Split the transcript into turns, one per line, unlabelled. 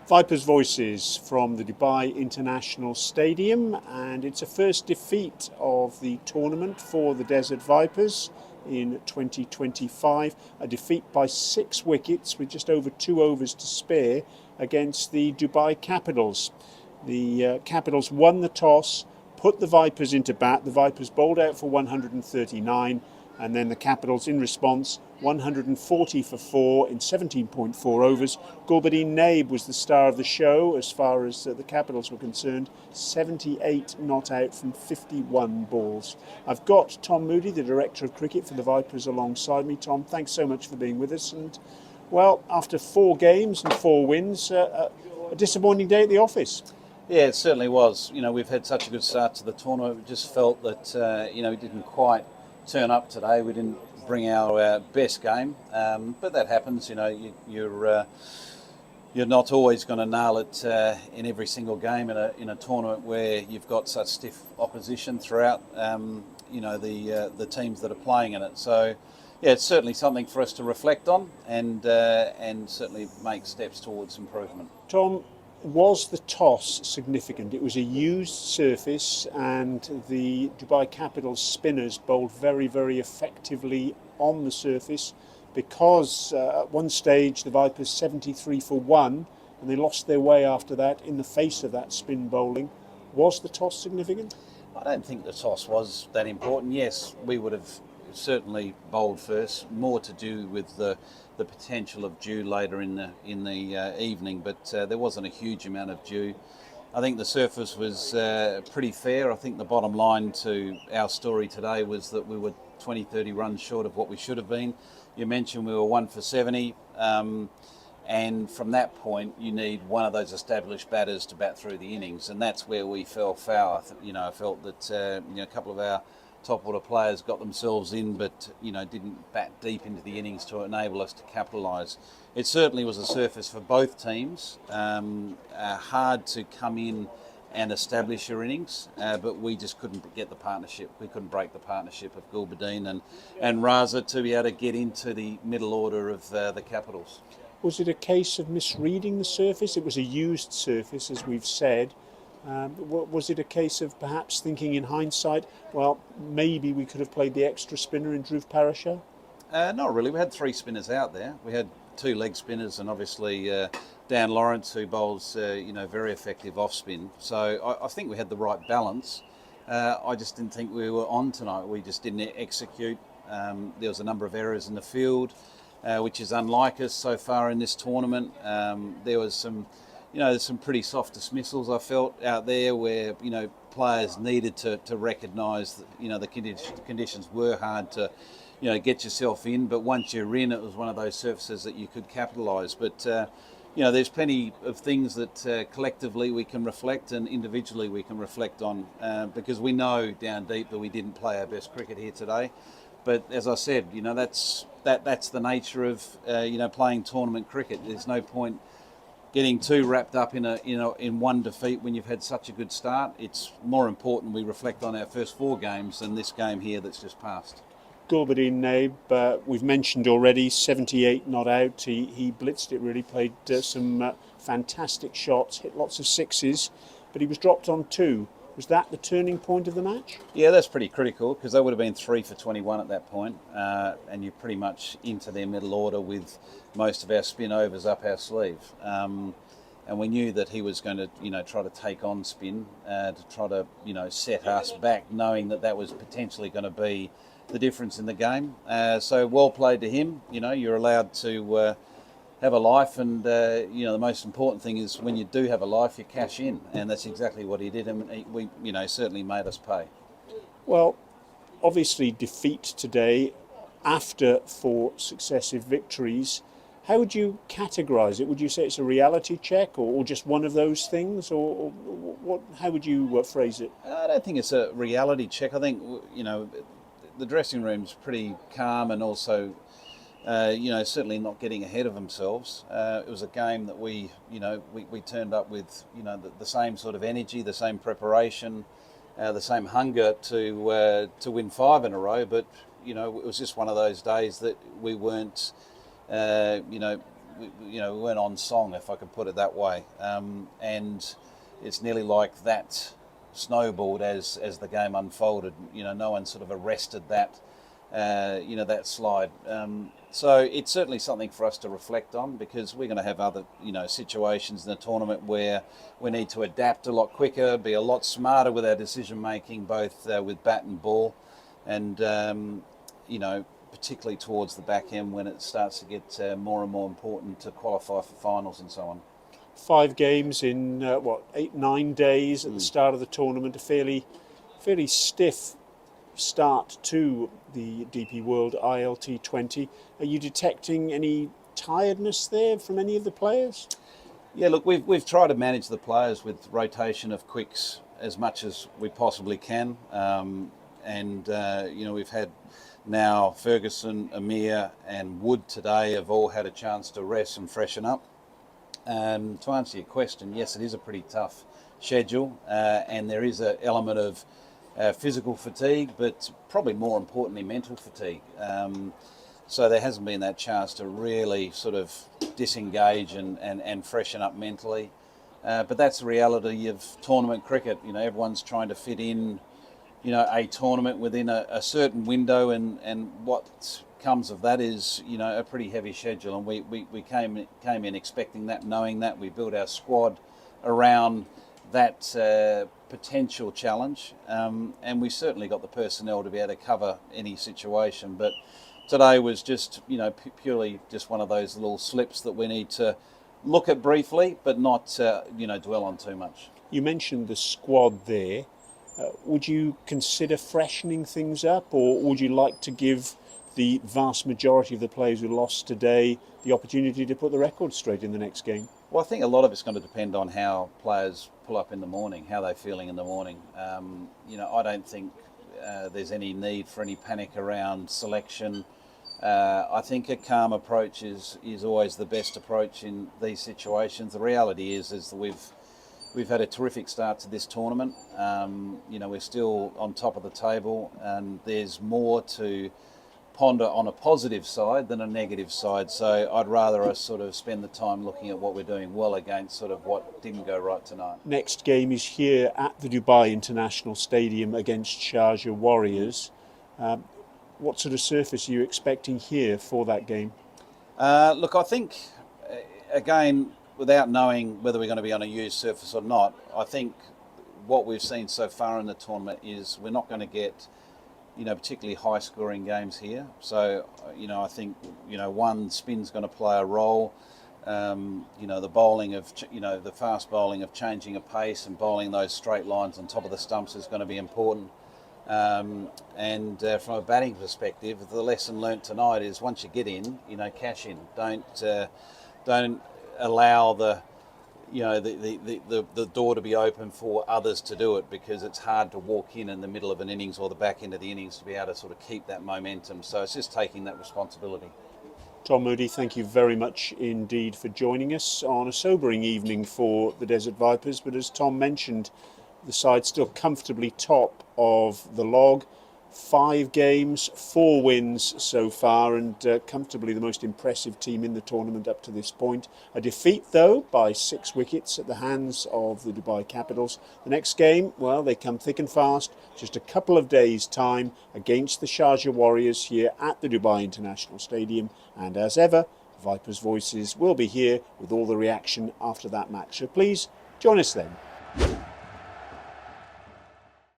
Vipers Voices from the Dubai International Stadium, and it's a first defeat of the tournament for the Desert Vipers in 2025. A defeat by 6 wickets with just over 2 overs to spare against the Dubai Capitals. The Capitals won the toss, put the Vipers into bat. The Vipers bowled out for 139, and then the Capitals, in response, 140 for 4 in 17.4 overs. Gulbuddin Naib was the star of the show as far as the Capitals were concerned. 78 not out from 51 balls. I've got Tom Moody, the Director of Cricket for the Vipers, alongside me. Tom, thanks so much for being with us. And, well, after 4 games and 4 wins, a disappointing day at the office.
Yeah, it certainly was. We've had such a good start to the tournament. We just felt that, we didn't quite turn up today. We didn't bring our best game, but that happens. You're not always going to nail it in every single game in a tournament where you've got such stiff opposition throughout. The teams that are playing in it. So, yeah, it's certainly something for us to reflect on and certainly make steps towards improvement.
Tom, was the toss significant? It was a used surface, and the Dubai Capitals spinners bowled very, very effectively on the surface, because at one stage the Vipers 73 for 1, and they lost their way after that in the face of that spin bowling. Was the toss significant?
I don't think the toss was that important. Yes, we would have certainly bowled first, more to do with the potential of dew later in the evening, but there wasn't a huge amount of dew. I think the surface was pretty fair. I think the bottom line to our story today was that we were 20-30 runs short of what we should have been. You mentioned we were 1 for 70, and from that point you need one of those established batters to bat through the innings, and that's where we fell foul. I felt that a couple of our top order players got themselves in, but didn't bat deep into the innings to enable us to capitalise. It certainly was a surface for both teams, hard to come in and establish your innings, but we just couldn't get the partnership. We couldn't break the partnership of Gulbuddin and Raza to be able to get into the middle order of the Capitals.
Was it a case of misreading the surface? It was a used surface, as we've said. Was it a case of perhaps thinking in hindsight, well, maybe we could have played the extra spinner in Dhruv Parashar?
Not really. We had 3 spinners out there. We had 2 leg spinners and obviously Dan Lawrence, who bowls very effective off spin. So I think we had the right balance. I just didn't think we were on tonight. We just didn't execute. There was a number of errors in the field, which is unlike us so far in this tournament. There was some there's some pretty soft dismissals I felt out there where, players needed to recognise that, the conditions were hard to, get yourself in. But once you're in, it was one of those surfaces that you could capitalise. But, there's plenty of things that collectively we can reflect and individually we can reflect on, because we know down deep that we didn't play our best cricket here today. But as I said, that's the nature of, playing tournament cricket. There's no point getting too wrapped up in one defeat when you've had such a good start. It's more important we reflect on our first 4 games than this game here that's just passed.
Gulbuddin Naib, we've mentioned already, 78 not out. He blitzed it really, played some fantastic shots, hit lots of sixes, but he was dropped on 2. Was that the turning point of the match?
Yeah, that's pretty critical, because they would have been 3 for 21 at that point, and you're pretty much into their middle order with most of our spin overs up our sleeve. And we knew that he was going to, try to take on spin to try to, set us back, knowing that was potentially going to be the difference in the game. So well played to him. You're allowed to have a life, and the most important thing is when you do have a life, you cash in, and that's exactly what he did, and we certainly made us pay.
Well, obviously defeat today after 4 successive victories. How would you categorise it? Would you say it's a reality check, or just one of those things, or what? How would you phrase it?
I don't think it's a reality check. I think the dressing room's pretty calm, and also certainly not getting ahead of themselves. It was a game that we turned up with, the same sort of energy, the same preparation, the same hunger to win 5 in a row. But it was just one of those days that we weren't, we weren't on song, if I could put it that way, and it's nearly like that snowballed as the game unfolded. No one sort of arrested that that slide. So it's certainly something for us to reflect on, because we're going to have other situations in the tournament where we need to adapt a lot quicker, be a lot smarter with our decision making, both with bat and ball, and particularly towards the back end when it starts to get more and more important to qualify for finals and so on.
5 games in 8-9 days at the start of the tournament. A fairly stiff start to the DP World ILT 20. Are you detecting any tiredness there from any of the players?
Yeah, look, we've tried to manage the players with rotation of quicks as much as we possibly can, and we've had now Ferguson, Amir and Wood today have all had a chance to rest and freshen up. To answer your question, yes, it is a pretty tough schedule, and there is an element of physical fatigue, but probably more importantly mental fatigue. So there hasn't been that chance to really sort of disengage and freshen up mentally. But that's the reality of tournament cricket. Everyone's trying to fit in a tournament within a certain window, and what comes of that is a pretty heavy schedule, and we came in expecting that, knowing that. We built our squad around that potential challenge, and we certainly got the personnel to be able to cover any situation. But today was just purely just one of those little slips that we need to look at briefly, but not dwell on too much.
You mentioned the squad there. Would you consider freshening things up, or would you like to give the vast majority of the players who lost today the opportunity to put the record straight in the next game?
Well, I think a lot of it's going to depend on how players pull up in the morning, how they're feeling in the morning. I don't think there's any need for any panic around selection. I think a calm approach is always the best approach in these situations. The reality is that we've had a terrific start to this tournament. We're still on top of the table, and there's more to ponder on a positive side than a negative side. So I'd rather us sort of spend the time looking at what we're doing well against sort of what didn't go right tonight.
Next game is here at the Dubai International Stadium against Sharjah Warriors. What sort of surface are you expecting here for that game?
Look, I think, again, without knowing whether we're going to be on a used surface or not, I think what we've seen so far in the tournament is we're not going to get particularly high scoring games here. So, I think, one, spin's going to play a role. The bowling of, the fast bowling of changing a pace and bowling those straight lines on top of the stumps is going to be important. And from a batting perspective, the lesson learnt tonight is once you get in, cash in. Don't allow the door to be open for others to do it, because it's hard to walk in the middle of an innings or the back end of the innings to be able to sort of keep that momentum. So it's just taking that responsibility.
Tom Moody, thank you very much indeed for joining us on a sobering evening for the Desert Vipers. But as Tom mentioned, the side still comfortably top of the log. 5 games, 4 wins so far, and comfortably the most impressive team in the tournament up to this point. A defeat, though, by 6 wickets at the hands of the Dubai Capitals. The next game, well, they come thick and fast, just a couple of days' time against the Sharjah Warriors here at the Dubai International Stadium. And as ever, Vipers Voices will be here with all the reaction after that match. So please join us then.